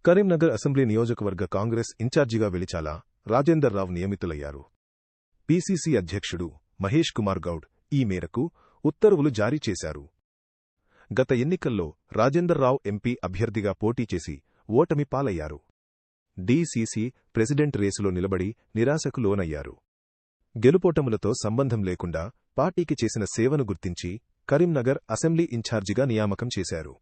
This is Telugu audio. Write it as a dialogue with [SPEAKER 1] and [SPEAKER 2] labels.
[SPEAKER 1] కరీంనగర్ అసెంబ్లీ నియోజకవర్గ కాంగ్రెస్ ఇన్ఛార్జిగా వెలిచాల రాజేందర్ రావు నియమితులయ్యారు. పీసీసీ అధ్యక్షుడు మహేష్ కుమార్ గౌడ్ ఈ మేరకు ఉత్తర్వులు జారీ చేశారు. గత ఎన్నికల్లో రాజేందర్ రావు ఎంపీ అభ్యర్థిగా పోటీ చేసి ఓటమి పాలయ్యారు. డీసీసీ ప్రెసిడెంట్ రేసులో నిలబడి నిరాశకు లోనయ్యారు. గెలుపోటములతో సంబంధం లేకుండా పార్టీకి చేసిన సేవను గుర్తించి కరీంనగర్ అసెంబ్లీ ఇన్ఛార్జిగా నియామకం చేశారు.